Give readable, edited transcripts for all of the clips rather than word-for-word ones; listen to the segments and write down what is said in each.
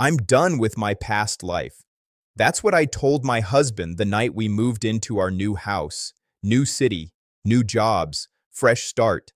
I'm done with my past life. That's what I told my husband the night we moved into our new house. New city, new jobs, fresh start.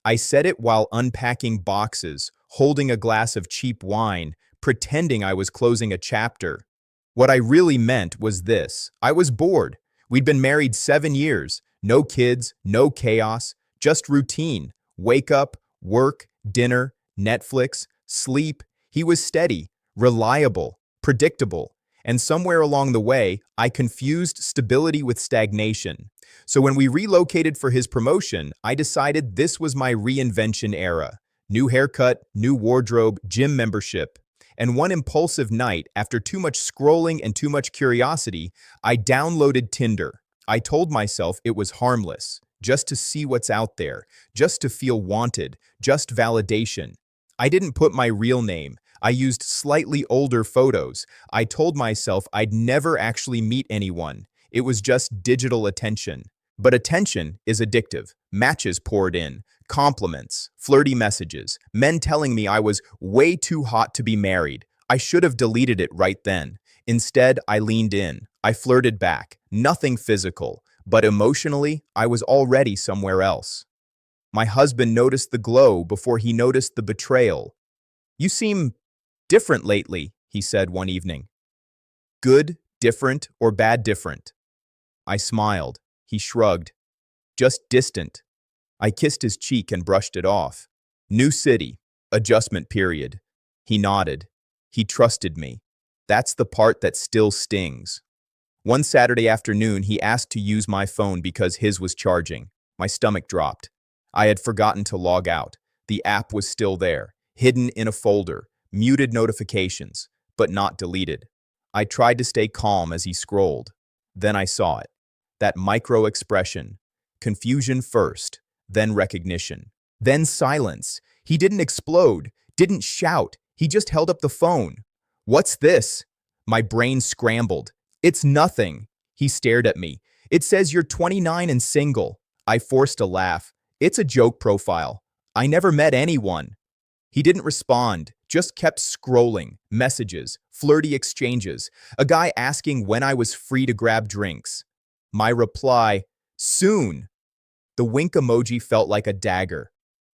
I said it while unpacking boxes, holding a glass of cheap wine, pretending I was closing a chapter. What I really meant was this: I was bored. We'd been married 7 years. No kids, no chaos, just routine. Wake up, work, dinner, Netflix, sleep. He was steady, reliable, predictable. And somewhere along the way, I confused stability with stagnation. So when we relocated for his promotion, I decided this was my reinvention era. New haircut, new wardrobe, gym membership. And one impulsive night, after too much scrolling and too much curiosity, I downloaded Tinder. I told myself it was harmless, just to see what's out there, just to feel wanted, just validation. I didn't put my real name. I used slightly older photos. I told myself I'd never actually meet anyone. It was just digital attention. But attention is addictive. Matches poured in, compliments, flirty messages, men telling me I was way too hot to be married. I should have deleted it right then. Instead, I leaned in. I flirted back. Nothing physical, but emotionally, I was already somewhere else. My husband noticed the glow before he noticed the betrayal. "You seem different lately," he said one evening. "Good, different, or bad different?" I smiled. He shrugged. "Just distant." I kissed his cheek and brushed it off. New city, adjustment period. He nodded. He trusted me. That's the part that still stings. One Saturday afternoon, he asked to use my phone because his was charging. My stomach dropped. I had forgotten to log out. The app was still there, hidden in a folder, muted notifications, but not deleted. I tried to stay calm as he scrolled. Then I saw it. That micro expression. Confusion first, then recognition, then silence. He didn't explode, didn't shout. He just held up the phone. "What's this?" My brain scrambled. "It's nothing." He stared at me. "It says you're 29 and single." I forced a laugh. "It's a joke profile. I never met anyone." He didn't respond, just kept scrolling, messages, flirty exchanges, a guy asking when I was free to grab drinks. My reply, "Soon." The wink emoji felt like a dagger.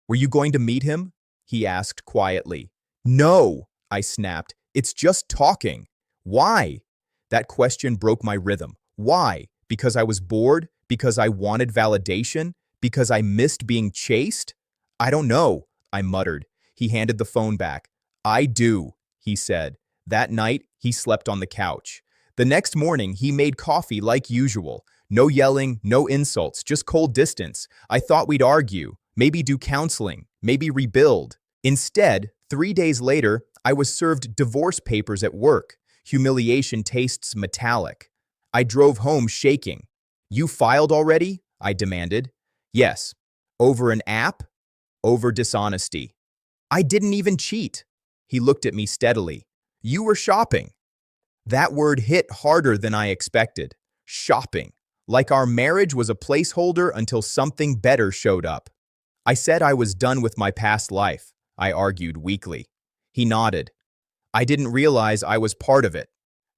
"Were you going to meet him?" he asked quietly. "No," I snapped. "It's just talking." "Why?" That question broke my rhythm. Why? Because I was bored? Because I wanted validation? Because I missed being chased? "I don't know," I muttered. He handed the phone back. "I do," he said. That night, he slept on the couch. The next morning, he made coffee like usual. No yelling, no insults, just cold distance. I thought we'd argue, maybe do counseling, maybe rebuild. Instead, 3 days later, I was served divorce papers at work. Humiliation tastes metallic. I drove home shaking. "You filed already?" I demanded. "Yes." "Over an app?" "Over dishonesty." "I didn't even cheat." He looked at me steadily. "You were shopping." That word hit harder than I expected. Shopping. Like our marriage was a placeholder until something better showed up. I said I was done with my past life, I argued weakly. He nodded. I didn't realize I was part of it.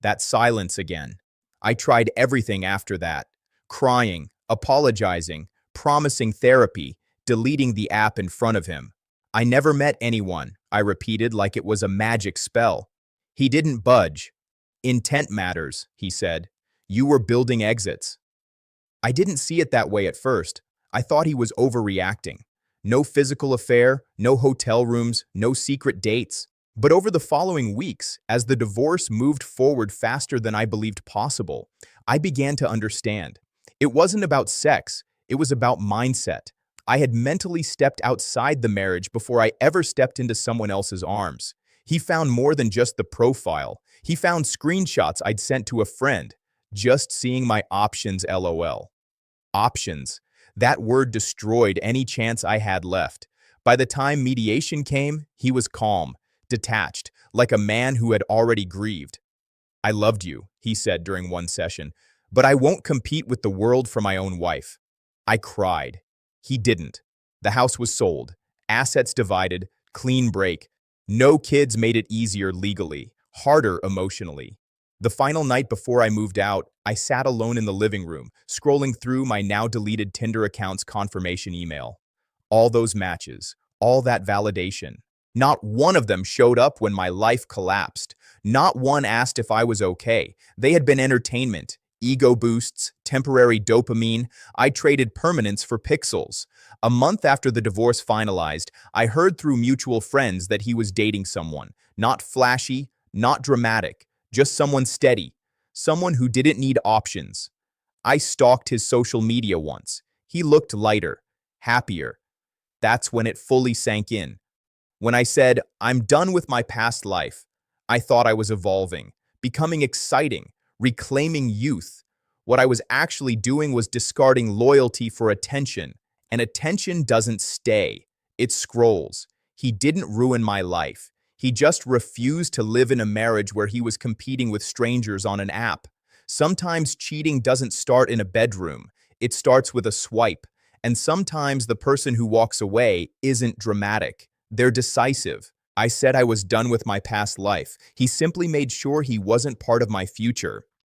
That silence again. I tried everything after that. Crying, apologizing, promising therapy, deleting the app in front of him. "I never met anyone," I repeated like it was a magic spell. He didn't budge. "Intent matters," he said. "You were building exits." I didn't see it that way at first. I thought he was overreacting. No physical affair, no hotel rooms, no secret dates. But over the following weeks, as the divorce moved forward faster than I believed possible, I began to understand. It wasn't about sex, it was about mindset. I had mentally stepped outside the marriage before I ever stepped into someone else's arms. He found more than just the profile. He found screenshots I'd sent to a friend. Just seeing my options, LOL. Options. That word destroyed any chance I had left. By the time mediation came, he was calm, detached, like a man who had already grieved. "I loved you," he said during one session, "but I won't compete with the world for my own wife." I cried. He didn't. The house was sold, assets divided, clean break. No kids made it easier legally. harder emotionally. The final night before I moved out, I sat alone in the living room, scrolling through my now deleted Tinder account's confirmation email. All those matches, all that validation. Not one of them showed up when my life collapsed. Not one asked if I was okay. They had been entertainment, ego boosts, temporary dopamine. I traded permanence for pixels. A month after the divorce finalized, I heard through mutual friends that he was dating someone. Not flashy, not dramatic, just someone steady. Someone who didn't need options. I stalked his social media once. He looked lighter, happier. That's when it fully sank in. When I said, I'm done with my past life, I thought I was evolving, becoming exciting, reclaiming youth. What I was actually doing was discarding loyalty for attention, and attention doesn't stay. It scrolls. He didn't ruin my life. He just refused to live in a marriage where he was competing with strangers on an app. Sometimes cheating doesn't start in a bedroom. It starts with a swipe. And sometimes the person who walks away isn't dramatic. They're decisive. I said I was done with my past life. He simply made sure he wasn't part of my future.